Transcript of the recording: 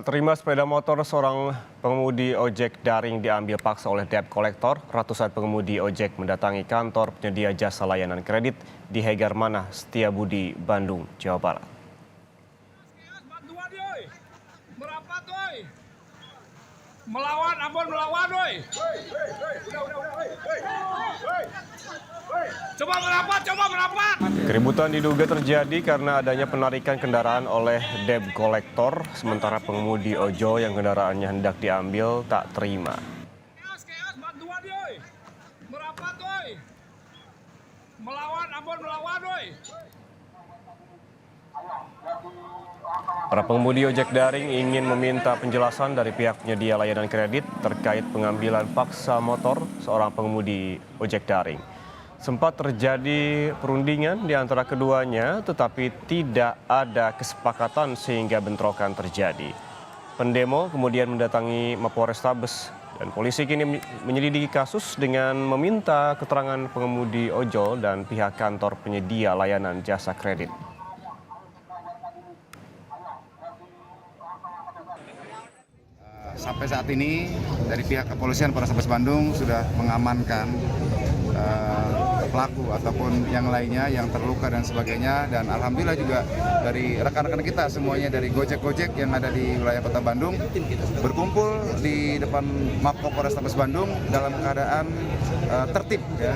Terima sepeda motor seorang pengemudi ojek daring diambil paksa oleh debt collector. Ratusan pengemudi ojek mendatangi kantor penyedia jasa layanan kredit di Hegarmanah, Setiabudi, Bandung, Jawa Barat. Melawan, abon melawan, woi. Coba merapat. Keributan diduga terjadi karena adanya penarikan kendaraan oleh debt collector, sementara pengemudi ojol yang kendaraannya hendak diambil tak terima. Chaos, bantuan, woi. Merapat, woi. Melawan, abon melawan, woi. Para pengemudi ojek daring ingin meminta penjelasan dari pihak penyedia layanan kredit terkait pengambilan paksa motor seorang pengemudi ojek daring. Sempat terjadi perundingan di antara keduanya, tetapi tidak ada kesepakatan sehingga bentrokan terjadi. Pendemo kemudian mendatangi Mapolrestabes dan polisi kini menyelidiki kasus dengan meminta keterangan pengemudi ojol dan pihak kantor penyedia layanan jasa kredit. Sampai saat ini dari pihak kepolisian Polrestabes Bandung sudah mengamankan pelaku ataupun yang lainnya yang terluka dan sebagainya, dan alhamdulillah juga dari rekan-rekan kita semuanya dari Gojek-Gojek yang ada di wilayah Kota Bandung berkumpul di depan Mapolres Polrestabes Bandung dalam keadaan tertib ya.